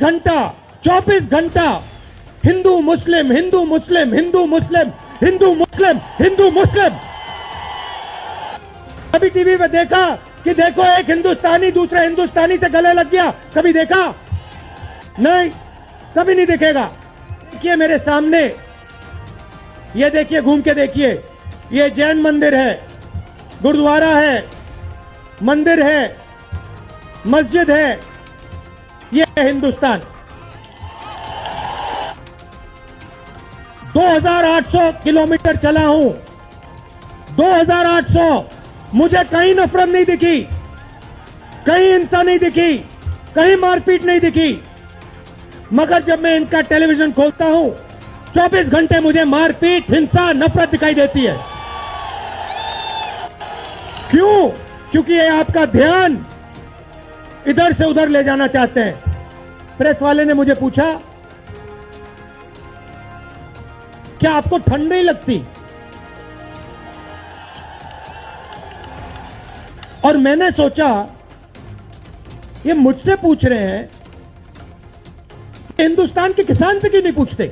घंटा 24 घंटा हिंदू मुस्लिम हिंदू मुस्लिम हिंदू मुस्लिम हिंदू मुस्लिम हिंदू मुस्लिम। कभी टीवी पे देखा कि देखो एक हिंदुस्तानी दूसरे हिंदुस्तानी से गले लग गया? कभी देखा? नहीं, कभी नहीं दिखेगा। देखिए मेरे सामने, ये देखिए, घूम के देखिए, ये जैन मंदिर है, गुरुद्वारा है, मंदिर है, मस्जिद है, ये है हिंदुस्तान। 2800 किलोमीटर चला हूं, 2800। मुझे कहीं नफरत नहीं दिखी, कहीं हिंसा नहीं दिखी, कहीं मारपीट नहीं दिखी। मगर जब मैं इनका टेलीविजन खोलता हूं, 24 घंटे मुझे मारपीट, हिंसा, नफरत दिखाई देती है। क्यों? क्योंकि ये आपका ध्यान इधर से उधर ले जाना चाहते हैं। प्रेस वाले ने मुझे पूछा, क्या आपको ठंड नहीं लगती? और मैंने सोचा, ये मुझसे पूछ रहे हैं, हिंदुस्तान के किसान से क्यों नहीं पूछते?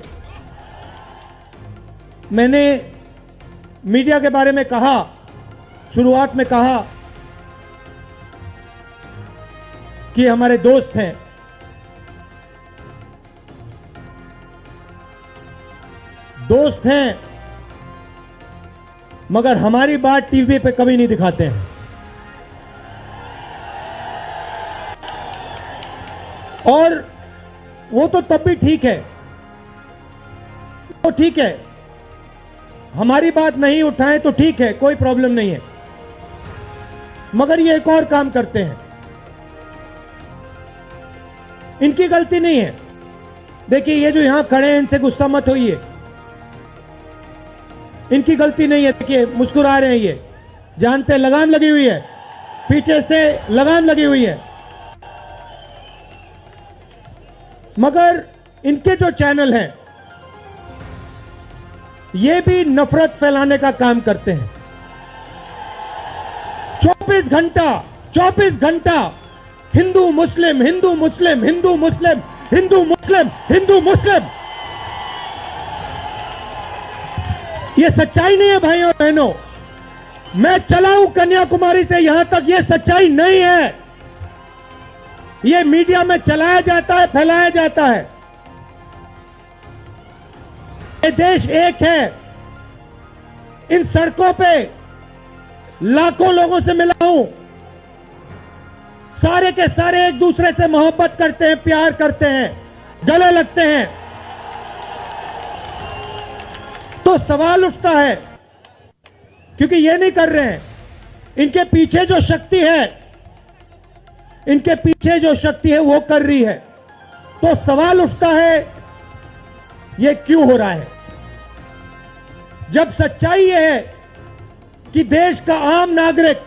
मैंने मीडिया के बारे में कहा, शुरुआत में कहा कि हमारे दोस्त हैं। दोस्त हैं, मगर हमारी बात टीवी पे कभी नहीं दिखाते हैं। और वो तो तब भी ठीक है, तो ठीक है, हमारी बात नहीं उठाएं तो ठीक है, कोई प्रॉब्लम नहीं है। मगर ये एक और काम करते हैं, इनकी गलती नहीं है। देखिए ये जो यहां खड़े हैं, इनसे गुस्सा मत होइए, इनकी गलती नहीं है। देखिए मुस्कुरा रहे हैं, ये जानते लगाम लगी हुई है, पीछे से लगाम लगी हुई है। मगर इनके जो चैनल हैं, ये भी नफरत फैलाने का काम करते हैं। 24 घंटा हिंदू मुस्लिम हिंदू मुस्लिम हिंदू मुस्लिम हिंदू मुस्लिम हिंदू मुस्लिम। ये सच्चाई नहीं है भाइयों और बहनों। मैं चला हूं कन्याकुमारी से यहां तक, ये सच्चाई नहीं है। ये मीडिया में चलाया जाता है, फैलाया जाता है। ये देश एक है। इन सड़कों पे लाखों लोगों से मिला हूं, सारे के सारे एक दूसरे से मोहब्बत करते हैं, प्यार करते हैं, गले लगते हैं। तो सवाल उठता है, क्योंकि ये नहीं कर रहे हैं, इनके पीछे जो शक्ति है, इनके पीछे जो शक्ति है वो कर रही है। तो सवाल उठता है, ये क्यों हो रहा है? जब सच्चाई ये है कि देश का आम नागरिक,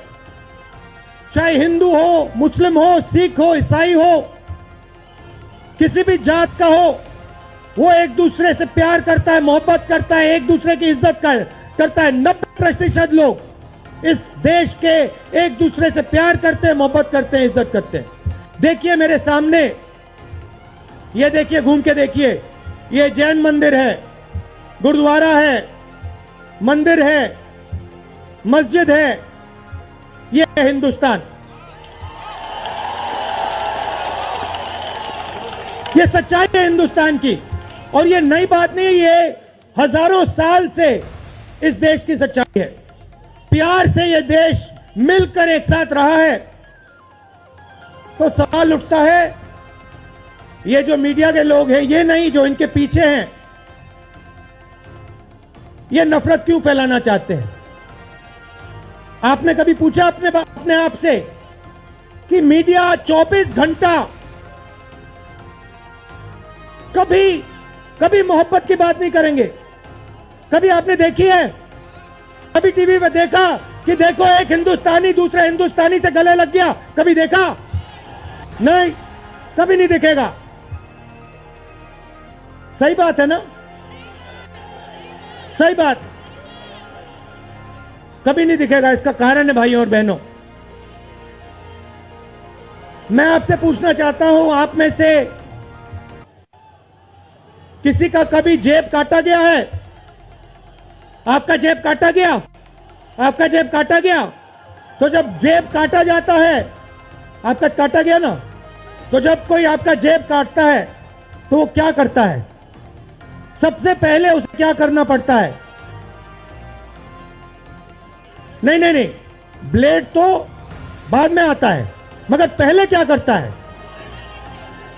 चाहे हिंदू हो, मुस्लिम हो, सिख हो, ईसाई हो, किसी भी जात का हो, वो एक दूसरे से प्यार करता है, मोहब्बत करता है, एक दूसरे की इज्जत करता है। 90% लोग इस देश के एक दूसरे से प्यार करते हैं, मोहब्बत करते हैं, इज्जत करते हैं। देखिए मेरे सामने, ये देखिए, घूम के देखिए, ये जैन मंदिर है, गुरुद्वारा है, मंदिर है, मस्जिद है, ये है हिंदुस्तान। ये सच्चाई है हिंदुस्तान की, और ये नई बात नहीं है, ये हजारों साल से इस देश की सच्चाई है। प्यार से ये देश मिलकर एक साथ रहा है। तो सवाल उठता है, ये जो मीडिया के लोग हैं, ये नहीं, जो इनके पीछे हैं, ये नफरत क्यों फैलाना चाहते हैं? आपने कभी पूछा अपने आप से कि मीडिया 24 घंटा कभी मोहब्बत की बात नहीं करेंगे? कभी आपने देखी है? कभी टीवी पे देखा कि देखो एक हिंदुस्तानी दूसरे हिंदुस्तानी से गले लग गया? कभी देखा? नहीं, कभी नहीं दिखेगा। सही बात है ना? सही बात, कभी नहीं दिखेगा। इसका कारण है भाइयों और बहनों, मैं आपसे पूछना चाहता हूं, आप में से किसी का कभी जेब काटा गया है? आपका जेब काटा गया? आपका जेब काटा गया? तो जब जेब काटा जाता है, आपका काटा गया ना, तो जब कोई आपका जेब काटता है तो वो क्या करता है? सबसे पहले उसे क्या करना पड़ता है? नहीं नहीं नहीं, ब्लेड तो बाद में आता है, मगर पहले क्या करता है?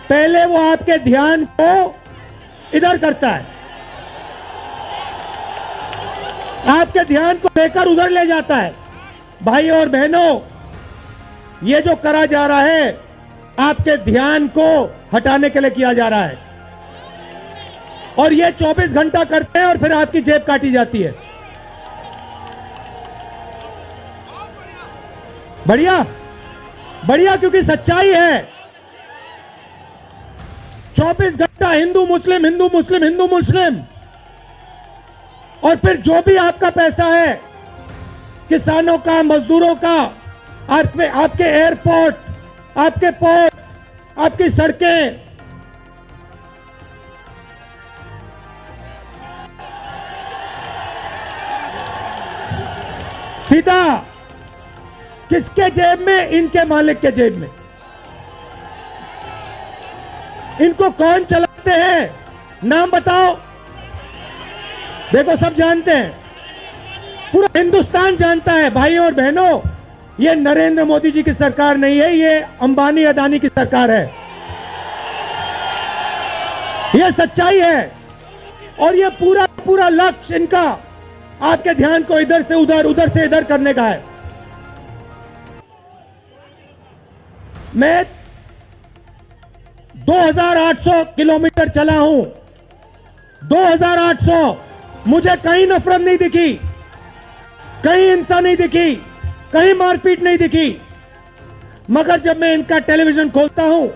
पहले वो आपके ध्यान को इधर करता है, आपके ध्यान को लेकर उधर ले जाता है। भाई और बहनों, ये जो करा जा रहा है आपके ध्यान को हटाने के लिए किया जा रहा है, और ये 24 घंटा करते हैं और फिर आपकी जेब काटी जाती है। बढ़िया बढ़िया, क्योंकि सच्चाई है। 24 घंटा हिंदू मुस्लिम, हिंदू मुस्लिम, हिंदू मुस्लिम, और फिर जो भी आपका पैसा है, किसानों का, मजदूरों का, आपके एयरपोर्ट, आपके पोर्ट, आपकी सड़कें, सीधा किसके जेब में? इनके मालिक के जेब में। इनको कौन चलाते हैं? नाम बताओ। देखो, सब जानते हैं, पूरा हिंदुस्तान जानता है। भाई और बहनों, ये नरेंद्र मोदी जी की सरकार नहीं है, ये अंबानी अदानी की सरकार है। ये सच्चाई है, और ये पूरा लक्ष्य इनका आपके ध्यान को इधर से उधर, उधर से इधर करने का है। मैं 2800 किलोमीटर चला हूं, 2800। मुझे कहीं नफरत नहीं दिखी, कहीं हिंसा नहीं दिखी, कहीं मारपीट नहीं दिखी, मगर जब मैं इनका टेलीविजन खोलता हूं,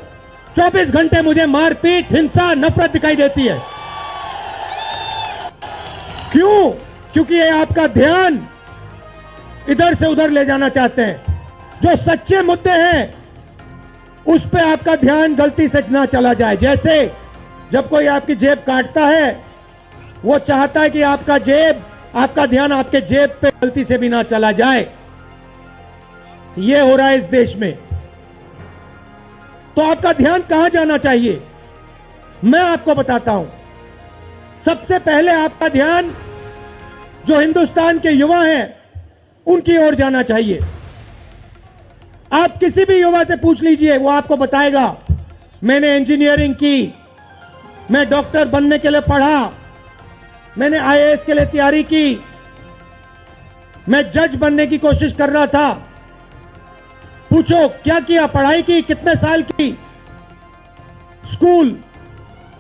24 घंटे मुझे मारपीट, हिंसा, नफरत दिखाई देती है। क्यों? क्योंकि ये आपका ध्यान इधर से उधर ले जाना चाहते हैं। जो सच्चे मुद्दे हैं उस पे आपका ध्यान गलती से ना चला जाए। जैसे जब कोई आपकी जेब काटता है, वो चाहता है कि आपका ध्यान आपके जेब पे गलती से भी ना चला जाए। ये हो रहा है इस देश में। तो आपका ध्यान कहां जाना चाहिए? मैं आपको बताता हूं। सबसे पहले आपका ध्यान जो हिंदुस्तान के युवा हैं उनकी ओर जाना चाहिए। आप किसी भी युवा से पूछ लीजिए, वो आपको बताएगा, मैंने इंजीनियरिंग की, मैं डॉक्टर बनने के लिए पढ़ा, मैंने आईएएस के लिए तैयारी की, मैं जज बनने की कोशिश कर रहा था। पूछो क्या किया? पढ़ाई की? कितने साल की? स्कूल,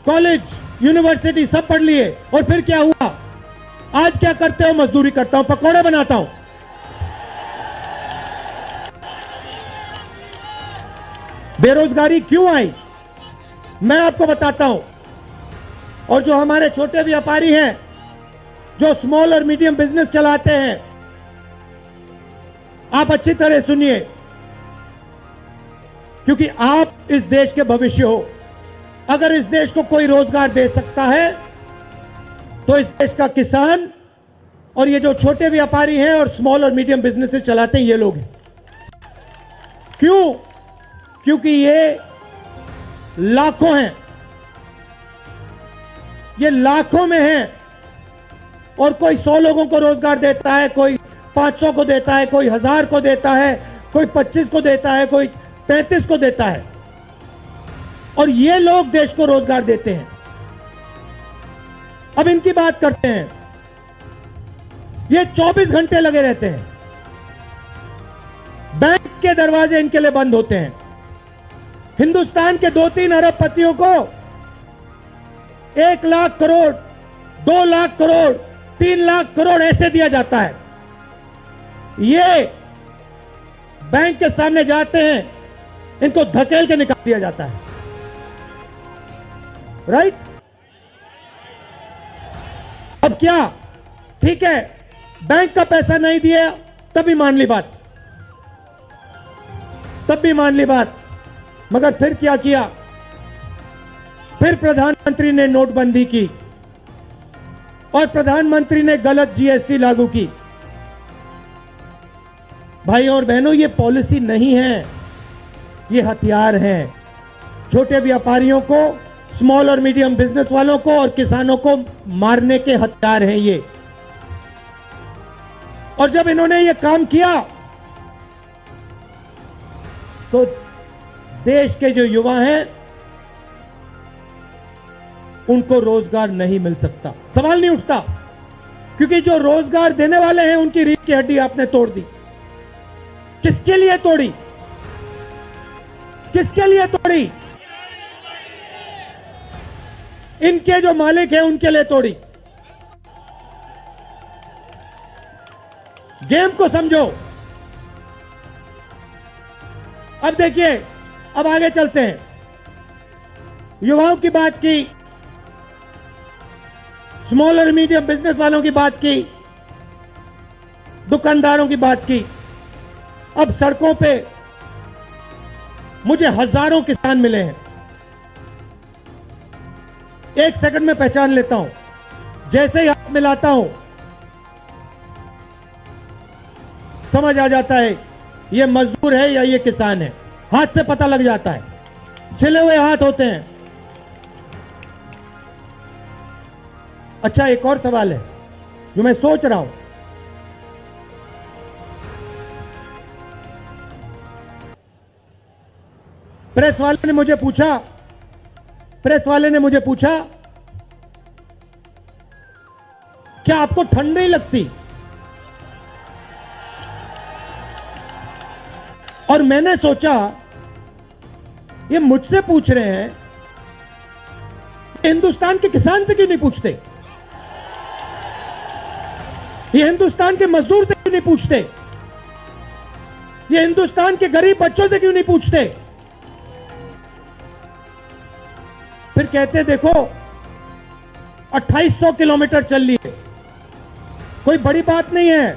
कॉलेज, यूनिवर्सिटी सब पढ़ लिए, और फिर क्या हुआ? आज क्या करते हो? मजदूरी करता हूं, पकौड़े बनाता हूं। बेरोजगारी क्यों आई? मैं आपको बताता हूं। और जो हमारे छोटे व्यापारी हैं, जो स्मॉल और मीडियम बिजनेस चलाते हैं, आप अच्छी तरह सुनिए, क्योंकि आप इस देश के भविष्य हो। अगर इस देश को कोई रोजगार दे सकता है तो इस देश का किसान और ये जो छोटे व्यापारी हैं और स्मॉल और मीडियम बिजनेसेस चलाते हैं, ये लोग हैं। क्यों? क्योंकि ये लाखों हैं, ये लाखों में हैं, और कोई 100 लोगों को रोजगार देता है, कोई 500 को देता है, कोई 1000 को देता है, कोई 25 को देता है, कोई 35 को देता है, और ये लोग देश को रोजगार देते हैं। अब इनकी बात करते हैं। ये 24 घंटे लगे रहते हैं, बैंक के दरवाजे इनके लिए बंद होते हैं। हिंदुस्तान के 2-3 अरबपतियों को 1 लाख करोड़, 2 लाख करोड़, 3 लाख करोड़ ऐसे दिया जाता है। ये बैंक के सामने जाते हैं, इनको धकेल के निकाल दिया जाता है। राइट? अब क्या? ठीक है, बैंक का पैसा नहीं दिया तब भी मान ली बात, तब भी मान ली बात, मगर फिर क्या किया? फिर प्रधानमंत्री ने नोटबंदी की और प्रधानमंत्री ने गलत जीएसटी लागू की। भाई और बहनों, ये पॉलिसी नहीं है, ये हथियार है। छोटे व्यापारियों को, स्मॉल और मीडियम बिजनेस वालों को और किसानों को मारने के हथियार हैं ये। और जब इन्होंने ये काम किया तो देश के जो युवा हैं उनको रोजगार नहीं मिल सकता, सवाल नहीं उठता, क्योंकि जो रोजगार देने वाले हैं उनकी रीढ़ की हड्डी आपने तोड़ दी। किसके लिए तोड़ी? किसके लिए तोड़ी? इनके जो मालिक हैं उनके लिए तोड़ी। गेम को समझो। अब देखिए, अब आगे चलते हैं। युवाओं की बात की, स्मॉल और मीडियम बिजनेस वालों की बात की, दुकानदारों की बात की। अब सड़कों पे मुझे हजारों किसान मिले हैं। एक सेकंड में पहचान लेता हूं, जैसे ही हाथ मिलाता हूं समझ आ जाता है ये मजदूर है या ये किसान है। हाथ से पता लग जाता है, छिले हुए हाथ होते हैं। अच्छा, एक और सवाल है जो मैं सोच रहा हूं। प्रेस वाले ने मुझे पूछा क्या आपको ठंड नहीं लगती? और मैंने सोचा ये मुझसे पूछ रहे हैं, हिंदुस्तान के किसान से क्यों नहीं पूछते? ये हिंदुस्तान के मजदूर से क्यों नहीं पूछते? ये हिंदुस्तान के गरीब बच्चों से क्यों नहीं पूछते? फिर कहते देखो 2800 किलोमीटर चल लिए, कोई बड़ी बात नहीं है।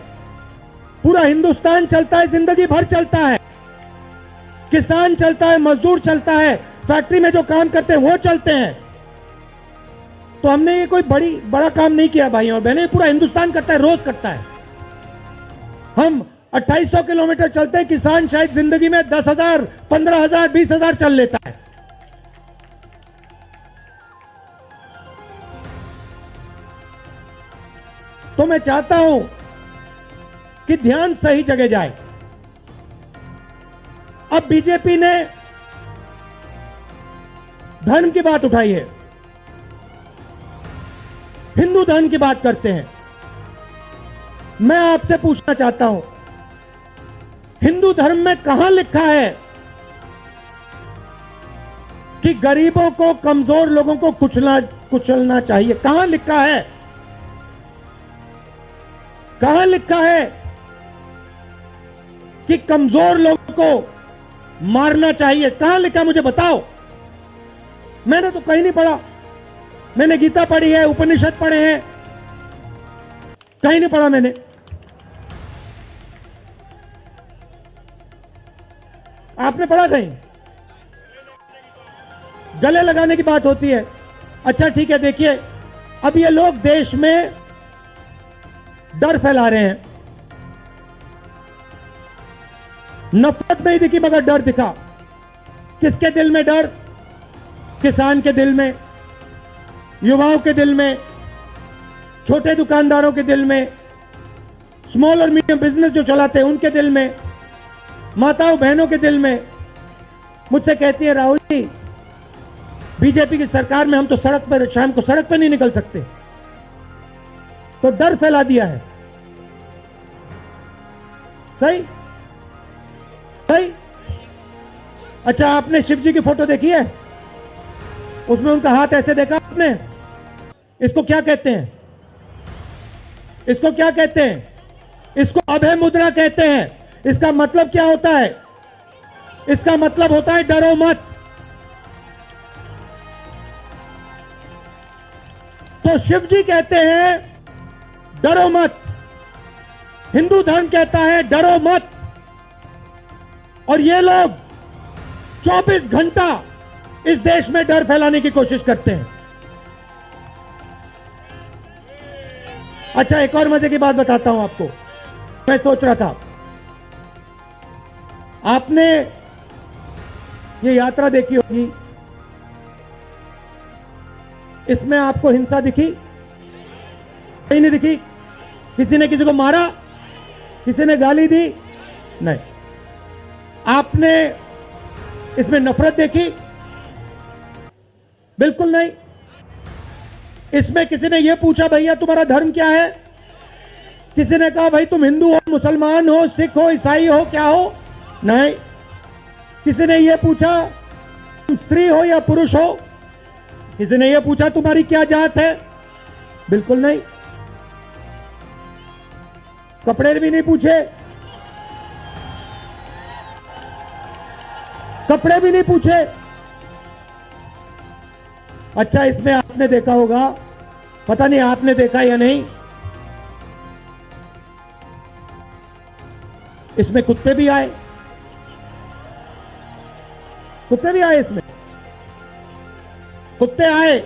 पूरा हिंदुस्तान चलता है, जिंदगी भर चलता है। किसान चलता है, मजदूर चलता है, फैक्ट्री में जो काम करते हैं वो चलते हैं। तो हमने ये कोई बड़ा काम नहीं किया भाई और बहनें, पूरा हिंदुस्तान करता है, रोज करता है। हम 2800 किलोमीटर चलते हैं, किसान शायद जिंदगी में 10,000, 15,000, 20,000 चल लेता है। तो मैं चाहता हूं कि ध्यान सही जगह जाए। अब बीजेपी ने धर्म की बात उठाई है, हिंदू धर्म की बात करते हैं। मैं आपसे पूछना चाहता हूं, हिंदू धर्म में कहां लिखा है कि गरीबों को, कमजोर लोगों को कुचलना चाहिए? कहां लिखा है? कहां लिखा है कि कमजोर लोगों को मारना चाहिए? कहां लिखा, मुझे बताओ। मैंने तो कहीं नहीं पढ़ा। मैंने गीता पढ़ी है, उपनिषद पढ़े हैं, कहीं नहीं पढ़ा मैंने। आपने पढ़ा कहीं? गले लगाने की बात होती है। अच्छा ठीक है, देखिए अब ये लोग देश में डर फैला रहे हैं। नफरत नहीं दिखी मगर डर दिखा। किसके दिल में डर? किसान के दिल में, युवाओं के दिल में, छोटे दुकानदारों के दिल में, स्मॉल और मीडियम बिजनेस जो चलाते हैं उनके दिल में, माताओं बहनों के दिल में। मुझसे कहती है राहुल जी, बीजेपी की सरकार में हम तो सड़क पर, शाम को सड़क पर नहीं निकल सकते। तो डर फैला दिया है। सही सही। अच्छा, आपने शिव जी की फोटो देखी है? उसमें उनका हाथ ऐसे देखा आपने? इसको क्या कहते हैं? इसको क्या कहते हैं? इसको अभय मुद्रा कहते हैं। इसका मतलब क्या होता है? इसका मतलब होता है डरो मत। तो शिव जी कहते हैं डरो मत, हिंदू धर्म कहता है डरो मत। और ये लोग 24 घंटा इस देश में डर फैलाने की कोशिश करते हैं। अच्छा, एक और मजे की बात बताता हूं आपको। मैं सोच रहा था, आपने ये यात्रा देखी होगी, इसमें आपको हिंसा दिखी? कहीं नहीं दिखी। किसी ने किसी को मारा, किसी ने गाली दी? नहीं। आपने इसमें नफरत देखी? बिल्कुल नहीं। इसमें किसी ने यह पूछा भैया तुम्हारा धर्म क्या है? किसी ने कहा भाई तुम हिंदू हो, मुसलमान हो, सिख हो, ईसाई हो, क्या हो? नहीं। किसी ने यह पूछा तुम स्त्री हो या पुरुष हो? किसी ने यह पूछा तुम्हारी क्या जात है? बिल्कुल नहीं। कपड़े भी नहीं पूछे, कपड़े भी नहीं पूछे। अच्छा, इसमें आपने देखा होगा, पता नहीं आपने देखा या नहीं, इसमें कुत्ते भी आए। कुत्ते भी आए इसमें, कुत्ते आए।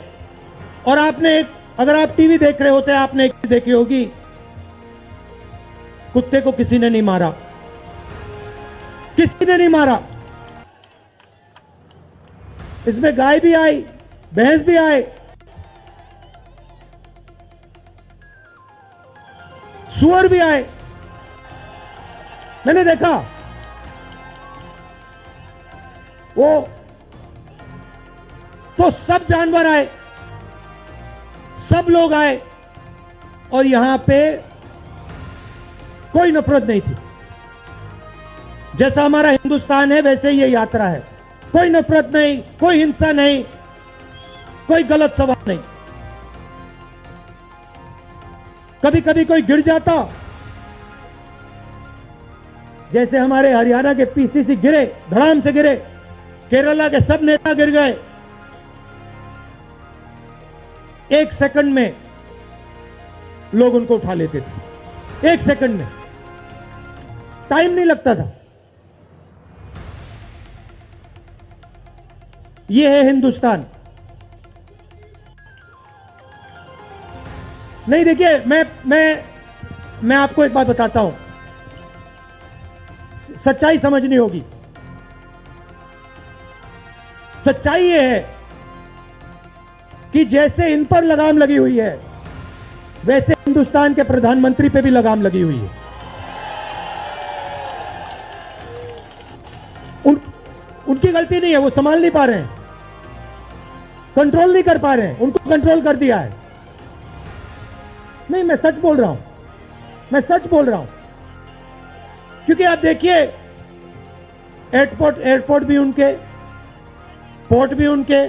और आपने एक, अगर आप टीवी देख रहे होते, आपने एक चीज देखी होगी, कुत्ते को किसी ने नहीं मारा, किसी ने नहीं मारा। इसमें गाय भी आई, भैंस भी आए, सुअर भी आए, मैंने देखा। वो तो सब जानवर आए, सब लोग आए, और यहां पे कोई नफरत नहीं थी। जैसा हमारा हिंदुस्तान है वैसे ये यात्रा है। कोई नफरत नहीं, कोई हिंसा नहीं, कोई गलत सवाल नहीं। कभी कभी कोई गिर जाता, जैसे हमारे हरियाणा के पीसीसी गिरे, धड़ाम से गिरे, केरला के सब नेता गिर गए। 1 सेकंड में लोग उनको उठा लेते थे, 1 सेकंड में, टाइम नहीं लगता था। ये है हिंदुस्तान। नहीं, देखिए, मैं आपको एक बात बताता हूं, सच्चाई समझनी होगी। सच्चाई ये है कि जैसे इन पर लगाम लगी हुई है, वैसे हिंदुस्तान के प्रधानमंत्री पे भी लगाम लगी हुई है। उनकी गलती नहीं है, वो संभाल नहीं पा रहे हैं, कंट्रोल नहीं कर पा रहे हैं, उनको कंट्रोल कर दिया है। नहीं, मैं सच बोल रहा हूं, मैं सच बोल रहा हूं। क्योंकि आप देखिए, एयरपोर्ट भी उनके, पोर्ट भी उनके,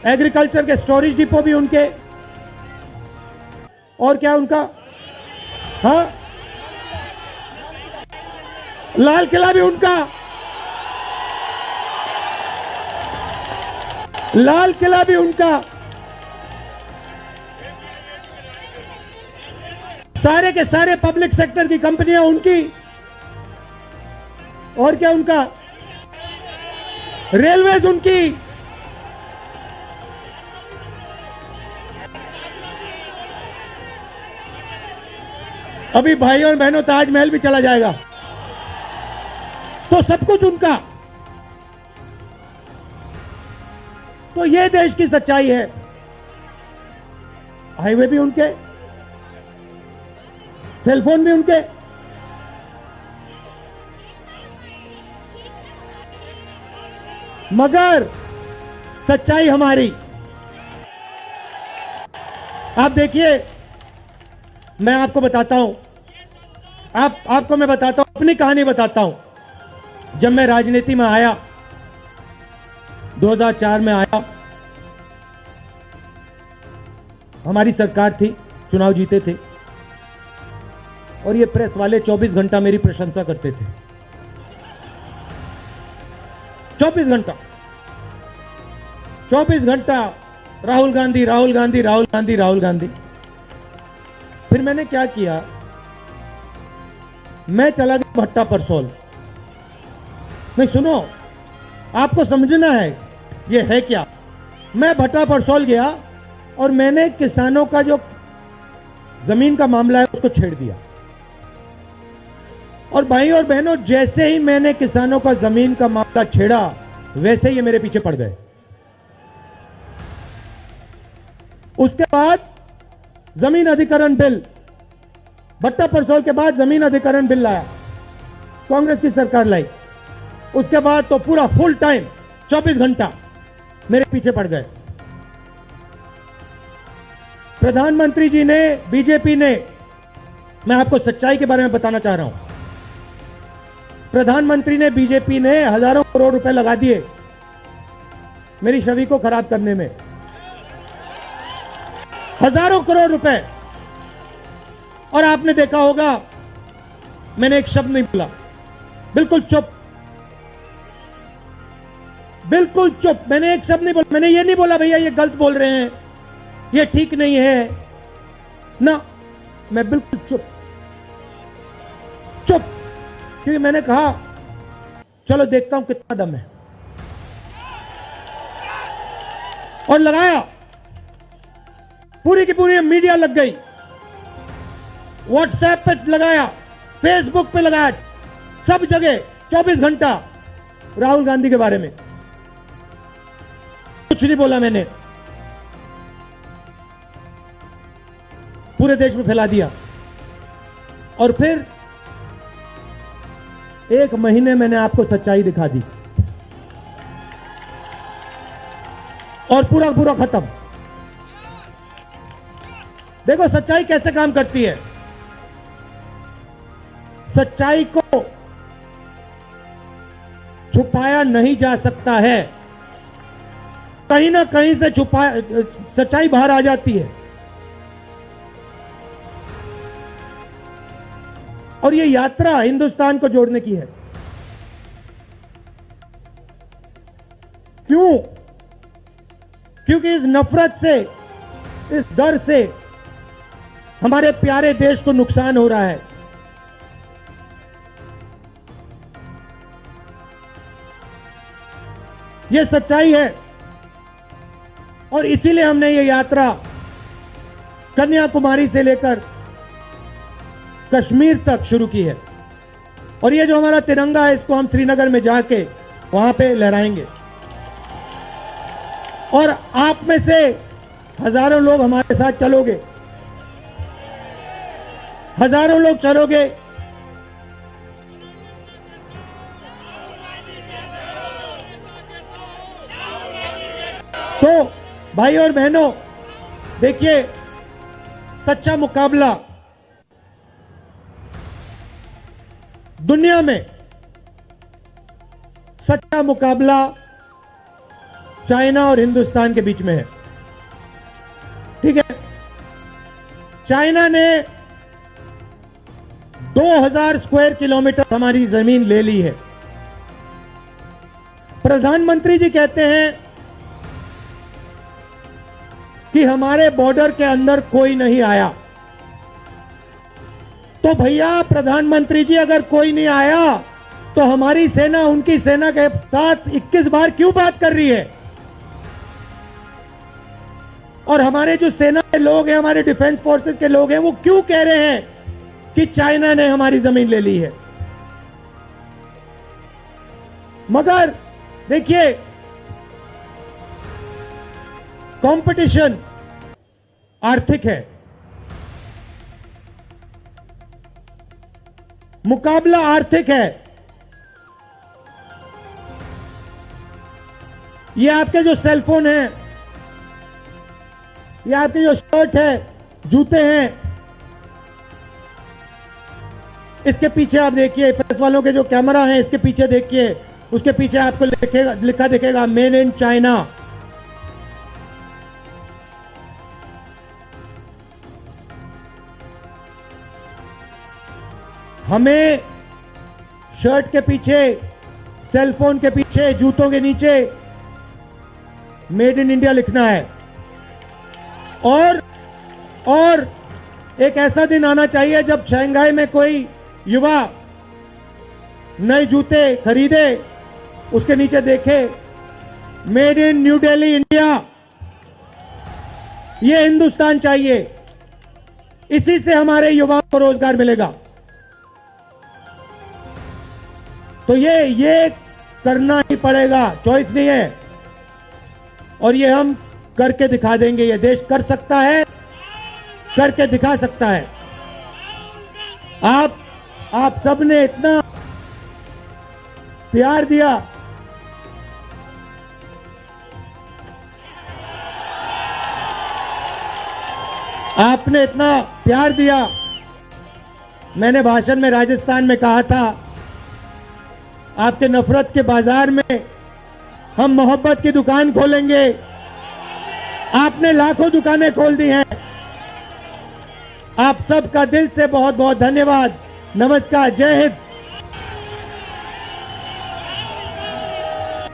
एग्रीकल्चर के स्टोरेज डिपो भी उनके, और क्या उनका, हाँ, लाल किला भी उनका, लाल किला भी उनका, सारे के सारे पब्लिक सेक्टर की कंपनियां उनकी, और क्या उनका, रेलवेज उनकी। अभी भाइयों और बहनों, ताजमहल भी चला जाएगा, तो सब कुछ उनका। तो ये देश की सच्चाई है। हाईवे भी उनके, सेलफोन भी उनके, मगर सच्चाई हमारी। आप देखिए, मैं आपको बताता हूं, आपको मैं बताता हूं, अपनी कहानी बताता हूं। जब मैं राजनीति में आया, 2004 में आया, हमारी सरकार थी, चुनाव जीते थे, और ये प्रेस वाले 24 घंटा मेरी प्रशंसा करते थे। 24 घंटा, 24 घंटा राहुल गांधी, राहुल गांधी, राहुल गांधी, राहुल गांधी। फिर मैंने क्या किया, मैं चला गया भट्टा परसोल। नहीं, सुनो, आपको समझना है ये है क्या। मैं भट्टा परसौल गया और मैंने किसानों का जो जमीन का मामला है उसको छेड़ दिया। और भाई और बहनों, जैसे ही मैंने किसानों का जमीन का मामला छेड़ा वैसे ही ये मेरे पीछे पड़ गए। उसके बाद जमीन अधिग्रहण बिल, भट्टा परसौल के बाद जमीन अधिग्रहण बिल लाया, कांग्रेस की सरकार लाई। उसके बाद तो पूरा फुल टाइम 24 घंटा मेरे पीछे पड़ गए। प्रधानमंत्री जी ने, बीजेपी ने, मैं आपको सच्चाई के बारे में बताना चाह रहा हूं, प्रधानमंत्री ने, बीजेपी ने हजारों करोड़ रुपए लगा दिए मेरी छवि को खराब करने में। हजारों करोड़ रुपए। और आपने देखा होगा मैंने एक शब्द नहीं बोला, बिल्कुल चुप, बिल्कुल चुप। मैंने एक शब्द नहीं बोला। मैंने ये नहीं बोला भैया ये गलत बोल रहे हैं, ये ठीक नहीं है ना, मैं बिल्कुल चुप, चुप। क्योंकि मैंने कहा चलो देखता हूं कितना दम है, और लगाया। पूरी की पूरी मीडिया लग गई, व्हाट्सएप पे लगाया, फेसबुक पे लगाया, सब जगह 24 घंटा राहुल गांधी के बारे में। कुछ नहीं बोला मैंने, पूरे देश में फैला दिया। और फिर एक महीने मैंने आपको सच्चाई दिखा दी और पूरा पूरा खत्म। देखो सच्चाई कैसे काम करती है। सच्चाई को छुपाया नहीं जा सकता है, कहीं ना कहीं से सच्चाई बाहर आ जाती है। और ये यात्रा हिंदुस्तान को जोड़ने की है। क्यों? क्योंकि इस नफरत से, इस डर से हमारे प्यारे देश को नुकसान हो रहा है। ये सच्चाई है और इसीलिए हमने ये यात्रा कन्याकुमारी से लेकर कश्मीर तक शुरू की है। और ये जो हमारा तिरंगा है इसको हम श्रीनगर में जाके वहां पे लहराएंगे। और आप में से हजारों लोग हमारे साथ चलोगे, हजारों लोग चलोगे। तो भाई और बहनों देखिए, सच्चा मुकाबला दुनिया में, सच्चा मुकाबला चाइना और हिंदुस्तान के बीच में है। ठीक है, चाइना ने 2000 स्क्वायर किलोमीटर हमारी जमीन ले ली है। प्रधानमंत्री जी कहते हैं कि हमारे बॉर्डर के अंदर कोई नहीं आया। तो भैया प्रधानमंत्री जी, अगर कोई नहीं आया तो हमारी सेना उनकी सेना के साथ 21 बार क्यों बात कर रही है? और हमारे जो सेना के लोग हैं, हमारे डिफेंस फोर्सेस के लोग हैं, वो क्यों कह रहे हैं कि चाइना ने हमारी जमीन ले ली है? मगर देखिए, कंपटीशन आर्थिक है, मुकाबला आर्थिक है। ये आपके जो सेलफोन है, ये आपके जो शर्ट है, जूते हैं, इसके पीछे आप देखिए, प्रेस वालों के जो कैमरा है इसके पीछे देखिए, उसके पीछे आपको लिखा दिखेगा मेड इन चाइना। हमें शर्ट के पीछे, सेलफोन के पीछे, जूतों के नीचे मेड इन इंडिया लिखना है। और एक ऐसा दिन आना चाहिए जब शंघाई में कोई युवा नए जूते खरीदे उसके नीचे देखे made in new Delhi India. ये हिंदुस्तान चाहिए, इसी से हमारे युवाओं को रोजगार मिलेगा। तो ये करना ही पड़ेगा, चॉइस नहीं है। और ये हम करके दिखा देंगे। ये देश कर सकता है, करके दिखा सकता है। आप सबने इतना प्यार दिया, आपने इतना प्यार दिया। मैंने भाषण में राजस्थान में कहा था, आपके नफरत के बाजार में हम मोहब्बत की दुकान खोलेंगे। आपने लाखों दुकानें खोल दी हैं। आप सबका दिल से बहुत बहुत धन्यवाद। नमस्कार, जय हिंद।